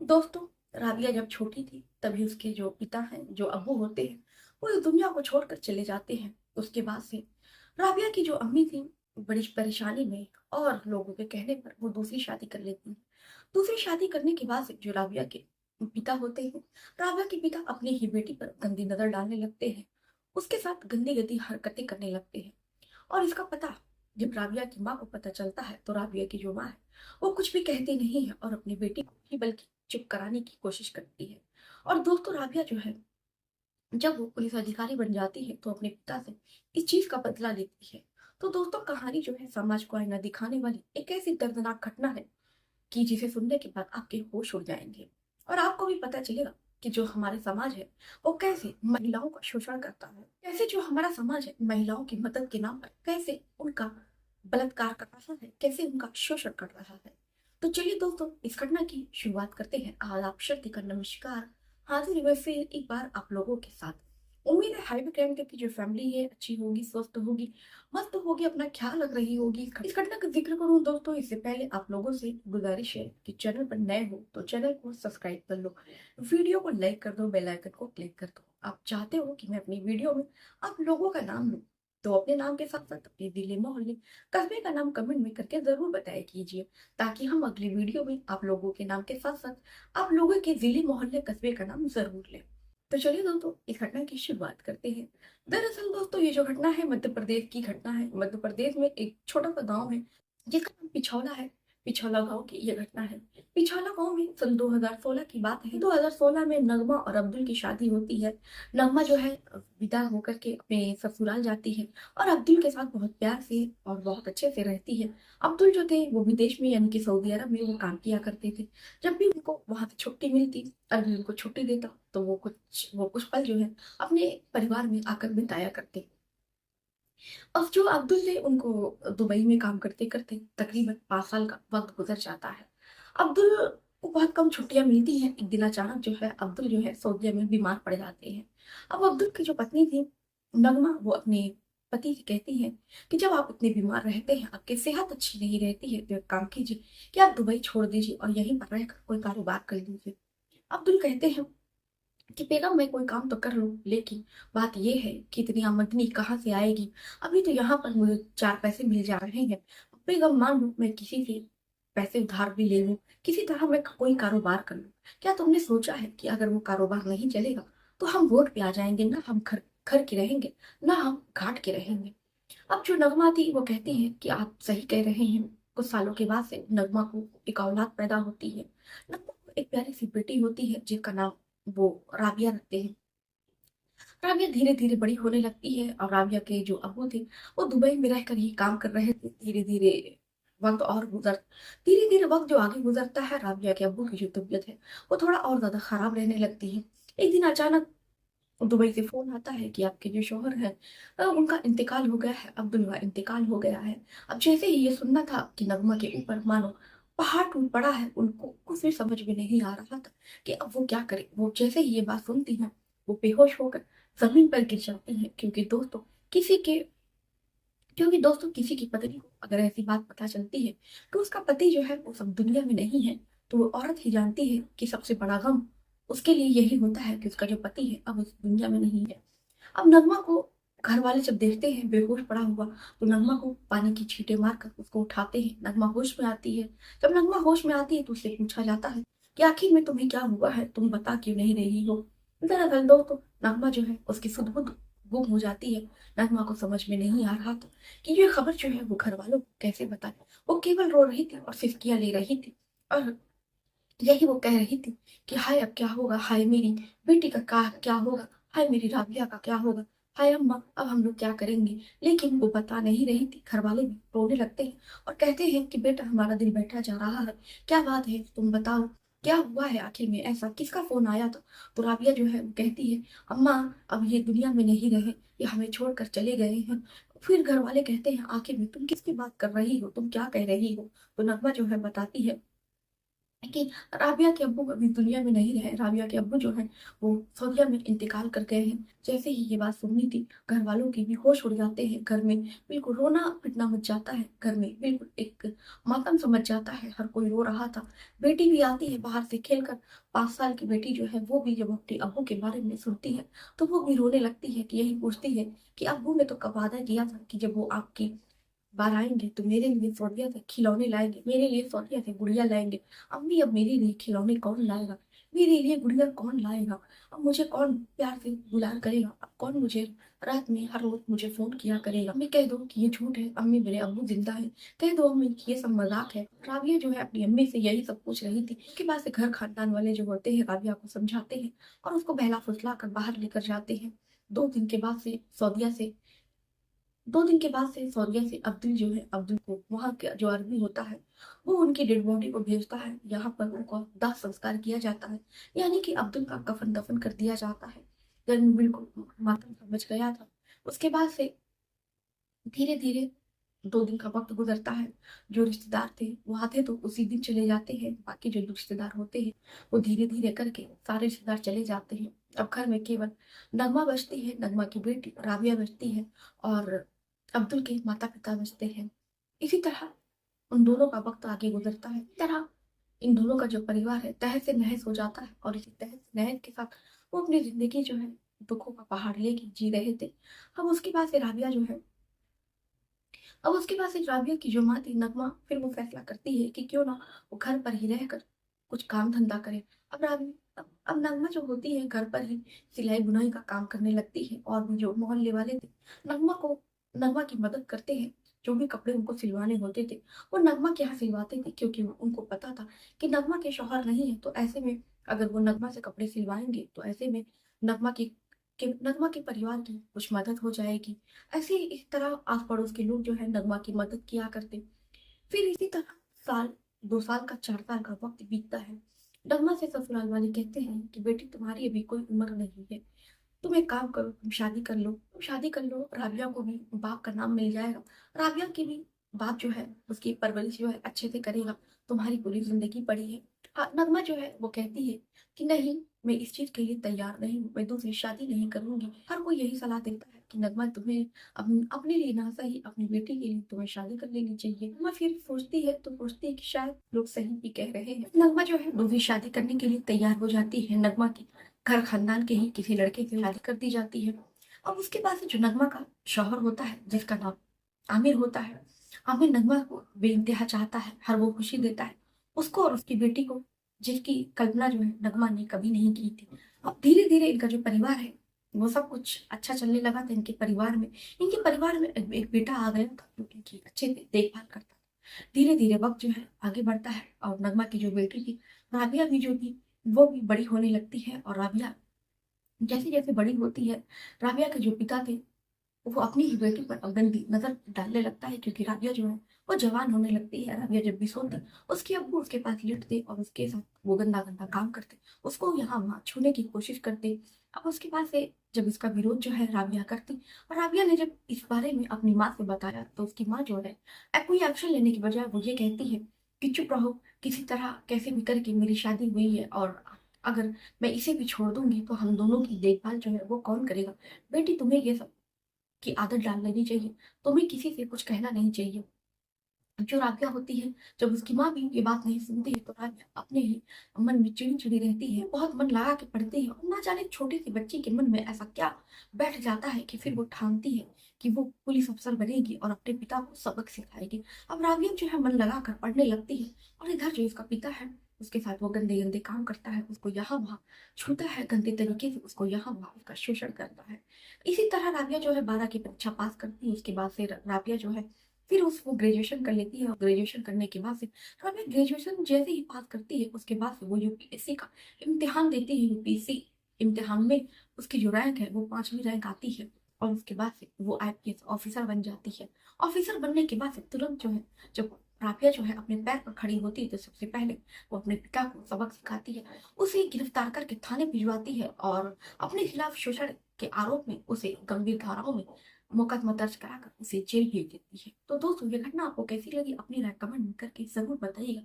दोस्तों, राबिया जब छोटी थी तभी उसके जो पिता हैं, जो अब्बू होते हैं, वो इस दुनिया को छोड़कर चले जाते हैं। उसके बाद से राबिया की जो अम्मी थी, बड़ी परेशानी में और लोगों के कहने पर वो दूसरी शादी कर लेती है। दूसरी शादी करने के बाद से जो राबिया के पिता होते हैं, राबिया के पिता अपनी ही बेटी पर गंदी नजर डालने लगते हैं, उसके साथ गंदी गंदी हरकतें करने लगते हैं। और इसका पता जब राबिया की माँ को पता चलता है तो राबिया की जो माँ है वो कुछ भी कहती नहीं है और अपनी बेटी को ही बल्कि चुप कराने की कोशिश करती है। और दोस्तों, राबिया जो है जब वो पुलिस अधिकारी बन जाती है तो अपने पिता से इस चीज का बदला लेती है। तो दोस्तों, कहानी जो है समाज को आईना दिखाने वाली एक ऐसी दर्दनाक घटना है कि जिसे सुनने के बाद आपके होश उड़ जाएंगे और आपको भी पता चलेगा कि जो हमारे समाज है वो कैसे महिलाओं का शोषण करता है, कैसे जो हमारा समाज है महिलाओं की मदद के नाम पर कैसे उनका बलात्कार कर रहा है, कैसे उनका शोषण कर रहा है। तो चलिए दोस्तों, इस घटना की शुरुआत करते हैं। आदाब, शक्ति का नमस्कार। हाजिर हुए फिर एक बार आप लोगों के साथ। उम्मीद है हाईवे क्राइम की जो फैमिली है अच्छी होगी, स्वस्थ होगी, मस्त होगी, अपना ख्याल रख रही होगी। इस घटना का जिक्र करूं दोस्तों, इससे पहले आप लोगों से गुजारिश है कि चैनल पर नए हो तो चैनल को सब्सक्राइब कर लो, वीडियो को लाइक कर दो, बेल आइकन को क्लिक कर दो। आप चाहते हो कि मैं अपनी वीडियो में आप लोगों का नाम लूं तो अपने नाम के साथ साथ अपने जिले, मोहल्ले, कस्बे का नाम कमेंट में करके जरूर बताया कीजिए, ताकि हम अगली वीडियो में आप लोगों के नाम के साथ साथ आप लोगों के जिले, मोहल्ले, कस्बे का नाम जरूर लें। तो चलिए दोस्तों, इस घटना की शुरुआत करते हैं। दरअसल दोस्तों, ये जो घटना है मध्य प्रदेश की घटना है। मध्य प्रदेश में एक छोटा सा गांव है जिसका नाम पिछौला है। पिछौला गांव की ये घटना है। पिछौला गांव में सन 2016 की बात है। 2016 में नगमा और अब्दुल की शादी होती है। नगमा जो है विदा होकर के अपने ससुराल जाती है और अब्दुल के साथ बहुत प्यार से और बहुत अच्छे से रहती है। अब्दुल जो थे वो विदेश में यानी कि सऊदी अरब में वो काम किया करते थे। जब भी उनको वहां से छुट्टी मिलती, अरबी उनको छुट्टी देता, तो वो कुछ पल जो है अपने परिवार में आकर बिताया करते। अब जो अब्दुल ने उनको दुबई में काम करते करते तकरीबन 5 साल का वक्त गुजर जाता है। अब्दुल को बहुत कम छुट्टियां मिलती हैं। एक दिन अचानक जो है अब्दुल जो है सऊदीया में बीमार पड़ जाते हैं। अब अब्दुल की जो पत्नी थी नगमा, वो अपने पति से कहती है कि जब आप इतने बीमार रहते हैं, आपकी सेहत अच्छी नहीं रहती है, तो एक काम कीजिए कि आप दुबई छोड़ दीजिए और यहीं पर रहकर कोई कारोबार कर लीजिए। अब्दुल कहते हैं कि बेगम मैं कोई काम तो कर लूं, लेकिन बात यह है कि इतनी आमदनी कहाँ से आएगी। अभी तो यहाँ पर मुझे 4 पैसे मिल जा रहे हैं। बेगम मान लो मैं किसी से पैसे उधार भी ले लूं, किसी तरह मैं कोई कारोबार कर लूं। क्या तुमने सोचा है कि अगर वो कारोबार नहीं चलेगा तो हम रोड पे आ जाएंगे, ना हम घर घर के रहेंगे, ना हम घाट के रहेंगे। अब जो नगमा थी वो कहती है कि आप सही कह रहे हैं। कुछ सालों के बाद से नगमा को एक औलाद पैदा होती है। नगमा को एक प्यारी सी बेटी होती है जिसका नाम वो राबिया रखते हैं। राबिया धीरे धीरे बड़ी होने लगती है और राबिया के जो अब्बू थे वो दुबई में रहकर ही काम कर रहे थे। धीरे धीरे वक्त और गुजर धीरे धीरे वक्त जो आगे गुजरता है, राबिया के अब्बू की जो तबीयत है वो थोड़ा और ज्यादा खराब रहने लगती है। एक दिन अचानक दुबई से फोन आता है कि आपके जो शोहर है उनका इंतकाल हो गया है, अब्दुल का इंतकाल हो गया है। अब जैसे ही ये सुनना था कि नगमा के ऊपर मानो पहाड़ टूट पड़ा है, उनको कुछ भी समझ में नहीं आ रहा था कि अब वो क्या करे। वो जैसे ही ये बात सुनती है वो बेहोश होकर जमीन पर गिर जाती है। किसी के क्योंकि दोस्तों किसी की पत्नी को अगर ऐसी बात पता चलती है तो उसका पति जो है वो सब दुनिया में नहीं है, तो वो औरत ही जानती है कि सबसे बड़ा गम उसके लिए यही होता है कि उसका जो पति है अब उस दुनिया में नहीं है। अब नगमा को घर वाले जब देखते हैं बेहोश पड़ा हुआ तो नगमा को पानी की छींटे मारकर उसको उठाते हैं। नगमा होश में आती है। जब नगमा होश में आती है तो उससे पूछा जाता है कि आखिर में तुम्हें क्या हुआ है, तुम बता क्यों नहीं रही हो। दरअसल दोस्तों, नगमा जो है उसकी सुध बुध गुम हो जाती है। नगमा को समझ में नहीं आ रहा था कि ये खबर जो है वो घर वालों को कैसे बताए। वो केवल रो रही थी और सिसकियां ले रही थी और यही वो कह रही थी कि हाय अब क्या होगा, हाय मेरी बेटी का क्या होगा, हाय मेरी राबिया का क्या होगा, हाय अम्मा अब हम लोग क्या करेंगे। लेकिन वो बता नहीं रही थी। घर वाले भी रोने लगते हैं और कहते हैं कि बेटा हमारा दिल बैठा जा रहा है, क्या बात है तुम बताओ, क्या हुआ है, आखिर में ऐसा किसका फोन आया था। तो राबिया जो है वो कहती है अम्मा अब ये दुनिया में नहीं रहे, ये हमें छोड़कर चले गए हैं। फिर घर वाले कहते हैं आखिर में तुम किसकी बात कर रही हो, तुम क्या कह रही हो। तो नगमा जो है बताती है कि राबिया के अब्बू अभी दुनिया में नहीं रहे। राबिया के अब्बू जो हैं वो सऊदीया में इंतकाल कर गए हैं। जैसे ही ये बात सुननी थी, घर वालों की भी होश उड़ जाते हैं। घर में बिल्कुल रोना पिटना मच जाता है। घर में बिल्कुल एक मातम सा मच जाता है। हर कोई रो रहा था। बेटी भी आती है बाहर से खेलकर। 5 साल की बेटी जो है वो भी जब अपने अब्बू के बारे में सुनती है तो वो भी रोने लगती है। कि यही पूछती है कि अब्बू ने तो कब वादा किया था कि जब वो आपकी बाहर आएंगे तो मेरे लिए सौदिया से खिलौने लाएंगे, मेरे लिए सौदिया से गुड़िया लाएंगे। अम्मी अब मेरे लिए खिलौने कौन लाएगा, मेरे लिए गुड़िया कौन लाएगा, अब मुझे कौन प्यार से दुलार करेगा, अब कौन मुझे रात में हर रोज मुझे फोन किया करेगा। अम्मी कह दो कि ये झूठ है, अम्मी मेरे अब्बू जिंदा है। कह दो अम्मी कि ये सब मजाक है। राबिया जो है अपनी अम्मी से यही सब पूछ रही थी। उसके बाद से घर खानदान वाले जो होते हैं राबिया को समझाते हैं और उसको बहला फुसला कर बाहर लेकर जाते हैं। 2 दिन के बाद से सऊदीया से 2 दिन के बाद से सौदिया से अब्दुल जो है, अब्दुल को वहाँ का जो आर्मी होता है वो उनकी डेड बॉडी को भेजता है। यहाँ पर उनका दाह संस्कार किया जाता है, यानी कि अब्दुल का कफन दफन कर दिया जाता है। घर में बिल्कुल मातम सा मच गया था। उसके बाद से धीरे धीरे 2 दिन का वक्त गुजरता है। जो रिश्तेदार थे वो आते तो उसी दिन चले जाते हैं। बाकी जो रिश्तेदार होते हैं वो धीरे धीरे करके सारे रिश्तेदार चले जाते हैं। अब घर में केवल नगमा बचती है, नगमा की बेटी राबिया बचती है और अब्दुल के माता पिता बचते हैं। इसी तरह उन दोनों का वक्त आगे गुजरता है। इस तरह इन दोनों का जो परिवार है तहस से नहस हो जाता है और इसी तहस नहस के साथ वो अपनी जिंदगी जो है दुखों का पहाड़ लेके जी रहे थे। अब उसके बाद से राबिया जो है अब उसके बाद से राबिया की जो माँ थी नगमा, फिर वो फैसला करती है कि क्यों ना वो घर पर ही रहकर कुछ काम धंधा करे। अब नगमा जो होती है घर पर ही सिलाई बुनाई का काम करने लगती है और भी जो मोहल्ले वाले थे नगमा को नगमा की मदद करते हैं। जो भी कपड़े उनको सिलवाने होते थे वो नगमा के यहाँ सिलवाते थे, क्योंकि उनको पता था कि नगमा के शौहर नहीं है। तो ऐसे में अगर वो नगमा से कपड़े सिलवाएंगे तो ऐसे में नगमा की नगमा के परिवार की कुछ मदद हो जाएगी। ऐसे ही इस तरह आस पड़ोस के लोग जो है नगमा की मदद किया करते। फिर इसी तरह साल 2 साल का 4 साल का वक्त बीतता है। नगमा से ससुराल वाले कहते हैं कि बेटी तुम्हारी अभी कोई उम्र नहीं है, तुम एक काम करो, तुम शादी कर लो, तुम शादी कर लो, राबिया को भी बाप का नाम मिल जाएगा। राबिया की भी बाप जो है उसकी परवरिश जो है अच्छे से करेगा। तुम्हारी पूरी जिंदगी पड़ी है। हाँ, नगमा जो है वो कहती है कि नहीं, मैं इस चीज के लिए तैयार नहीं हूँ, मैं दूसरी शादी नहीं करूंगी। हर कोई यही सलाह देता है कि नगमा तुम्हें अपने लिए ना सही अपनी बेटी के लिए तुम्हें शादी कर लेनी चाहिए। नगमा फिर सोचती है कि शायद लोग सही भी कह रहे हैं। नगमा जो है दूसरी शादी करने के लिए तैयार हो जाती है। नगमा की घर खानदान के ही किसी लड़के से शादी कर दी जाती है। अब उसके बाद से जो नगमा का शौहर होता है जिसका नाम आमिर होता है, आमिर नगमा को बेइंतहा चाहता है, हर वो खुशी देता है उसको और उसकी बेटी को, जिसकी कल्पना जो है नगमा ने कभी नहीं की थी। अब धीरे धीरे इनका जो परिवार है वो सब कुछ अच्छा चलने लगा था। इनके परिवार में एक बेटा आ गया था जो इनकी अच्छे से देखभाल करता था। धीरे धीरे वक्त जो है आगे बढ़ता है और नगमा की जो बेटी थी राबिया भी जो थी वो भी बड़ी होने लगती है। और राबिया जैसे जैसे बड़ी होती है राबिया के जो पिता थे वो अपनी ही बेटी पर अब गंदी नजर डालने लगता है, क्योंकि राबिया जो है वो जवान होने लगती है। राबिया जब भी सोती उसके अब्बू उसके पास लेटते और उसके साथ वो गंदा गंदा काम करते, उसको यहाँ वहाँ छूने की कोशिश करते। अब उसके बाद से जब इसका विरोध जो है राबिया करती और राबिया ने जब इस बारे में अपनी माँ से बताया तो उसकी माँ जो है कोई एक्शन लेने की बजाय वो ये कहती है कि चुप रहो, किसी तरह कैसे भी करके मेरी शादी हुई है और अगर मैं इसे भी छोड़ दूंगी तो हम दोनों की देखभाल जो है वो कौन करेगा। बेटी तुम्हें ये सब की आदत डाल लेनी चाहिए, तुम्हें किसी से कुछ कहना नहीं चाहिए। जो राबिया होती है जब उसकी माँ भी ये बात नहीं सुनती है तो राबिया अपने ही मन में चिड़ी चिड़ी रहती है, बहुत मन लगा के पढ़ती है और ना जाने छोटी सी बच्ची के मन में ऐसा क्या बैठ जाता है कि फिर वो ठानती है कि वो पुलिस अफसर बनेगी और अपने पिता को सबक सिखाएगी। अब राबिया जो है मन लगा कर पढ़ने लगती है और इधर जो इसका पिता है उसके साथ वो गंदे गंदे काम करता है, उसको यहाँ वहाँ छूता है, गंदे तरीके से उसको यहाँ वहाँ उसका शोषण करता है। इसी तरह राबिया जो है 12 की परीक्षा पास करती है। उसके बाद से राबिया जो है फिर उस वो ग्रेजुएशन कर लेती है और ग्रेजुएशन करने के बाद से राबिया ग्रेजुएशन जैसे ही पास करती है उसके बाद से वो यूपीएससी का इम्तिहान देती है। यूपीएससी इम्तिहान में उसकी जो रैंक है वो 5वीं रैंक आती है और उसके बाद से वो आईपीएस ऑफिसर बन जाती है। ऑफिसर बनने के बाद से तुरंत जो है जब राबिया जो है अपने पैर पर खड़ी होती है तो सबसे पहले वो अपने पिता को सबक सिखाती है, उसे गिरफ्तार करके थाने भिजवाती है और अपने खिलाफ शोषण के आरोप में उसे गंभीर धाराओं में मुकदमा दर्ज कराकर उसे जेल भेज देती है। तो दोस्तों ये घटना आपको कैसी लगी अपनी राय कमेंट करके जरूर बताइएगा।